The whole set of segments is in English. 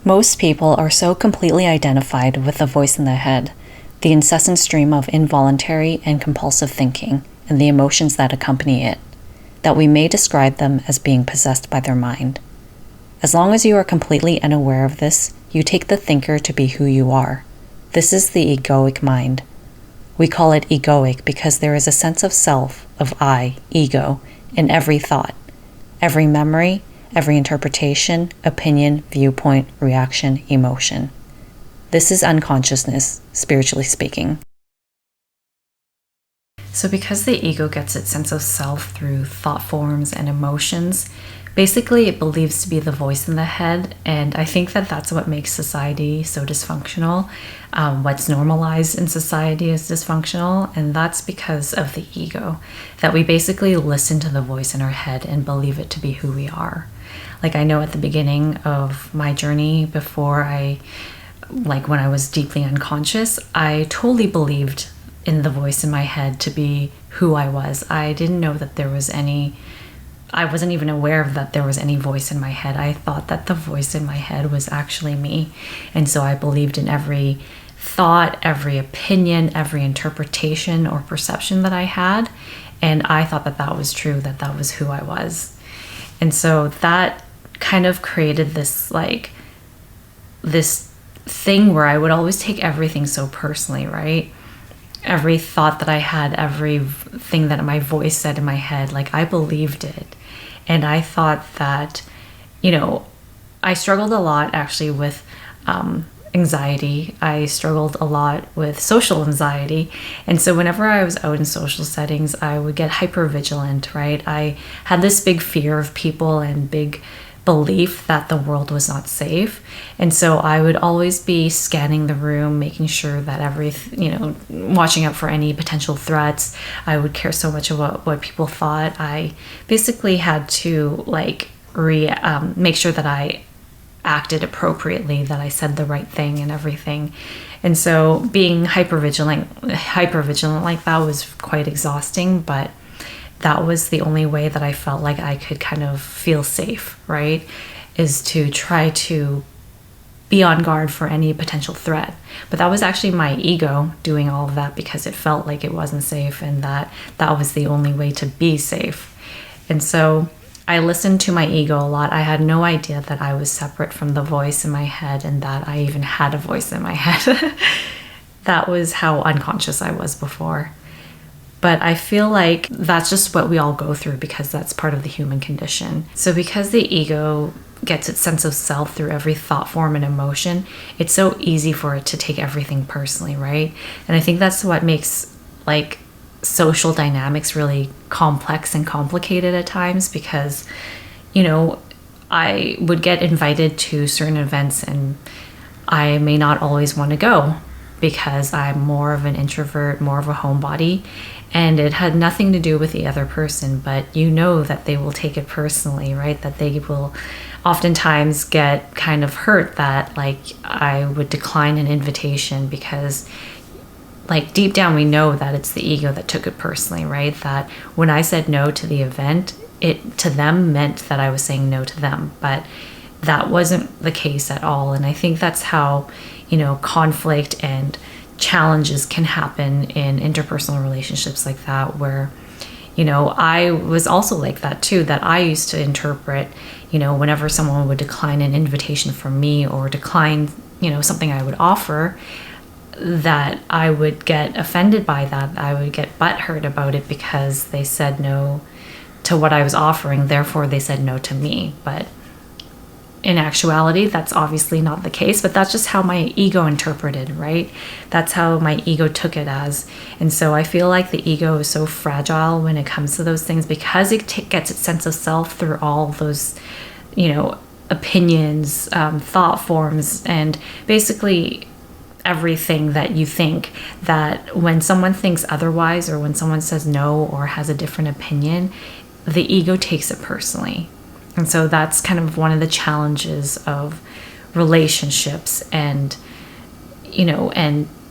Most people are so completely identified with the voice in their head, the incessant stream of involuntary and compulsive thinking, and the emotions that accompany it, that we may describe them as being possessed by their mind. As long as you are completely unaware of this, you take the thinker to be who you are. This is the egoic mind. We call it egoic because there is a sense of self, of I, ego, in every thought, every memory, every interpretation, opinion, viewpoint, reaction, emotion. This is unconsciousness, spiritually speaking. So because the ego gets its sense of self through thought forms and emotions, basically it believes to be the voice in the head, and I think that that's what makes society so dysfunctional. What's normalized in society is dysfunctional, and that's because of the ego, that we basically listen to the voice in our head and believe it to be who we are. Like, I know at the beginning of my journey, before when I was deeply unconscious, I totally believed in the voice in my head to be who I was. I didn't know that I wasn't even aware of that there was any voice in my head. I thought that the voice in my head was actually me. And so I believed in every thought, every opinion, every interpretation or perception that I had. And I thought that that was true, that that was who I was. And so that kind of created this thing where I would always take everything so personally, right? Every thought that I had, everything that my voice said in my head, I believed it. And I thought that, I struggled a lot actually with anxiety. I struggled a lot with social anxiety. And so whenever I was out in social settings, I would get hypervigilant, right? I had this big fear of people and big belief that the world was not safe. And so I would always be scanning the room, making sure that watching out for any potential threats. I would care so much about what people thought. I basically had to make sure that I acted appropriately, that I said the right thing and everything. And so being hypervigilant like that was quite exhausting, but that was the only way that I felt like I could kind of feel safe, right? Is to try to be on guard for any potential threat. But that was actually my ego doing all of that because it felt like it wasn't safe, and that was the only way to be safe. And so I listened to my ego a lot. I had no idea that I was separate from the voice in my head and that I even had a voice in my head. That was how unconscious I was before. But I feel like that's just what we all go through because that's part of the human condition. So because the ego gets its sense of self through every thought form and emotion, it's so easy for it to take everything personally, right? And I think that's what makes social dynamics really complex and complicated at times because, I would get invited to certain events and I may not always want to go because I'm more of an introvert, more of a homebody. And it had nothing to do with the other person, but that they will take it personally, right? That they will oftentimes get kind of hurt that I would decline an invitation because deep down we know that it's the ego that took it personally, right? That when I said no to the event, it to them meant that I was saying no to them, but that wasn't the case at all. And I think that's how, conflict and challenges can happen in interpersonal relationships like that, where I was also like that too, that I used to interpret whenever someone would decline an invitation from me or decline something I would offer, that I would get offended by that. I would get butthurt about it because they said no to what I was offering, therefore they said no to me. But in actuality, that's obviously not the case, but that's just how my ego interpreted, right? That's how my ego took it as. And so I feel like the ego is so fragile when it comes to those things because it gets its sense of self through all those, opinions, thought forms, and basically everything that you think, that when someone thinks otherwise or when someone says no or has a different opinion, the ego takes it personally. And so that's kind of one of the challenges of relationships and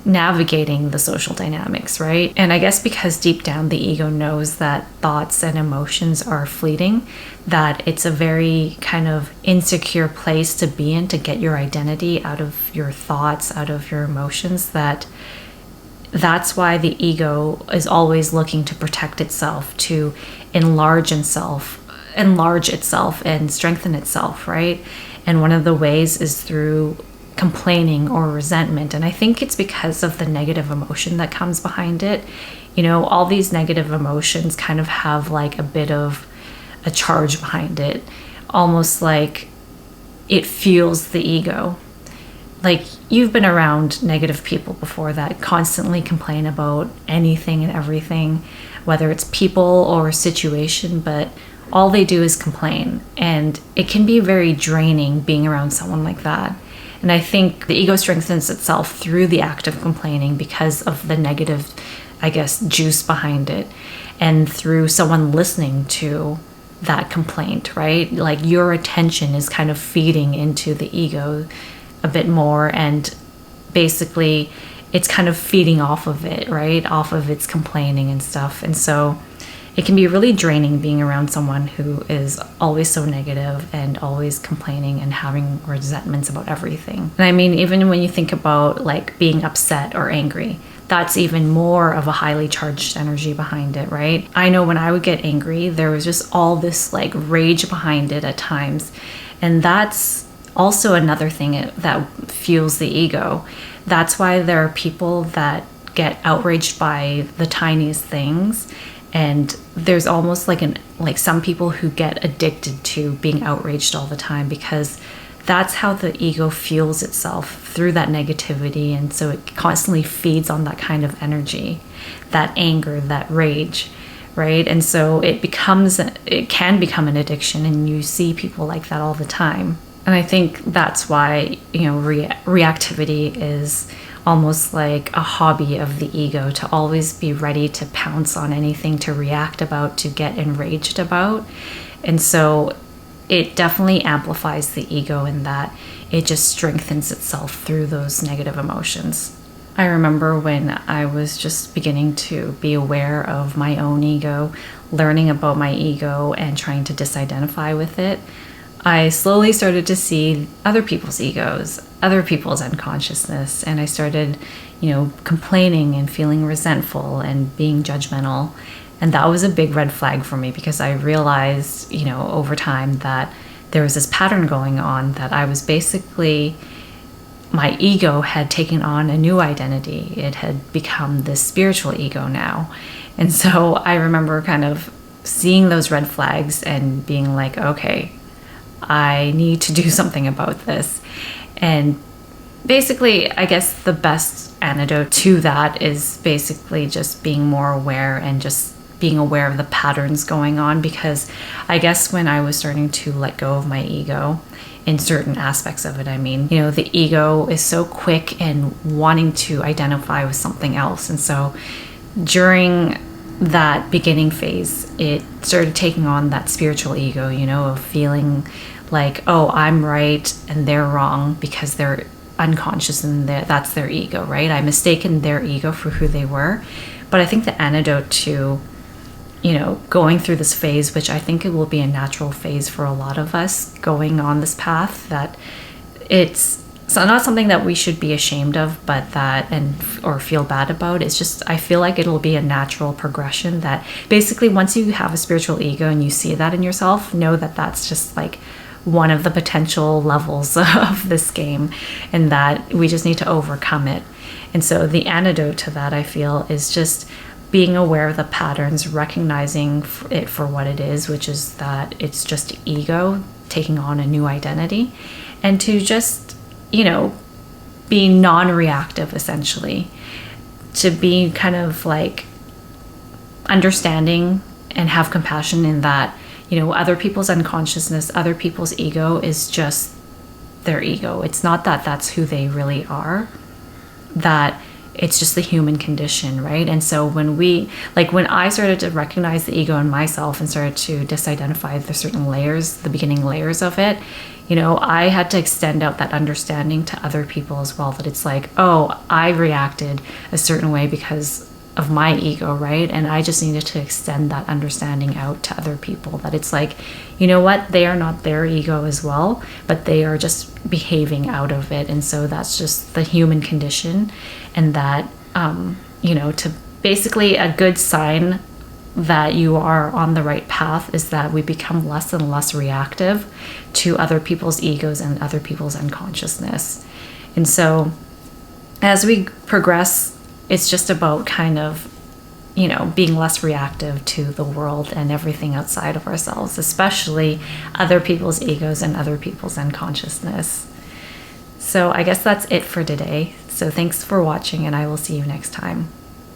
navigating the social dynamics, right? And I guess because deep down the ego knows that thoughts and emotions are fleeting, that it's a very kind of insecure place to be in, to get your identity out of your thoughts, out of your emotions, that's why the ego is always looking to protect itself, to enlarge itself and strengthen itself, right? And one of the ways is through complaining or resentment. And I think it's because of the negative emotion that comes behind it. All these negative emotions kind of have like a bit of a charge behind it, almost like it fuels the ego. Like, you've been around negative people before that constantly complain about anything and everything, whether it's people or a situation, but all they do is complain. And it can be very draining being around someone like that. And I think the ego strengthens itself through the act of complaining because of the negative, I guess, juice behind it. And through someone listening to that complaint, right? Like, your attention is kind of feeding into the ego a bit more, and basically it's kind of feeding off of it, right? Off of its complaining and stuff. And so it can be really draining being around someone who is always so negative and always complaining and having resentments about everything. And I mean, even when you think about like being upset or angry, that's even more of a highly charged energy behind it, right? I know when I would get angry, there was just all this like rage behind it at times. And that's also another thing that fuels the ego. That's why there are people that get outraged by the tiniest things. And there's almost like some people who get addicted to being outraged all the time, because that's how the ego fuels itself, through that negativity. And so it constantly feeds on that kind of energy, that anger, that rage, right? And so it can become an addiction, and you see people like that all the time. And I think that's why, reactivity is almost like a hobby of the ego, to always be ready to pounce on anything, to react about, to get enraged about. And so it definitely amplifies the ego in that it just strengthens itself through those negative emotions. I remember when I was just beginning to be aware of my own ego, learning about my ego and trying to disidentify with it, I slowly started to see other people's egos, other people's unconsciousness, and I started, complaining and feeling resentful and being judgmental. And that was a big red flag for me, because I realized, over time, that there was this pattern going on, that I was basically, my ego had taken on a new identity. It had become this spiritual ego now. And so I remember kind of seeing those red flags and being like, okay, I need to do something about this. And basically, I guess the best antidote to that is basically just being more aware, and just being aware of the patterns going on. Because I guess when I was starting to let go of my ego in certain aspects of it, the ego is so quick in wanting to identify with something else. And so during that beginning phase, it started taking on that spiritual ego, of feeling like, oh, I'm right and they're wrong, because they're unconscious and that's their ego, right? I mistaken their ego for who they were. But I think the antidote to, going through this phase, which I think it will be a natural phase for a lot of us going on this path, that it's not something that we should be ashamed of, but or feel bad about. It's just, I feel like it'll be a natural progression, that basically once you have a spiritual ego and you see that in yourself, know that that's just like one of the potential levels of this game, and that we just need to overcome it. And so the antidote to that, I feel, is just being aware of the patterns, recognizing it for what it is, which is that it's just ego taking on a new identity, and to just, be non-reactive, essentially, to be kind of like understanding and have compassion in that, other people's unconsciousness, other people's ego is just their ego. It's not that that's who they really are, that it's just the human condition, right? And so when I started to recognize the ego in myself and started to disidentify the certain layers, the beginning layers of it, I had to extend out that understanding to other people as well, that it's like, oh, I reacted a certain way because of my ego, right? And I just needed to extend that understanding out to other people, that it's like, you know what, they are not their ego as well, but they are just behaving out of it. And so that's just the human condition. And that, to basically, a good sign that you are on the right path is that we become less and less reactive to other people's egos and other people's unconsciousness. And so as we progress, it's just about kind of, being less reactive to the world and everything outside of ourselves, especially other people's egos and other people's unconsciousness. So I guess that's it for today. So thanks for watching, and I will see you next time.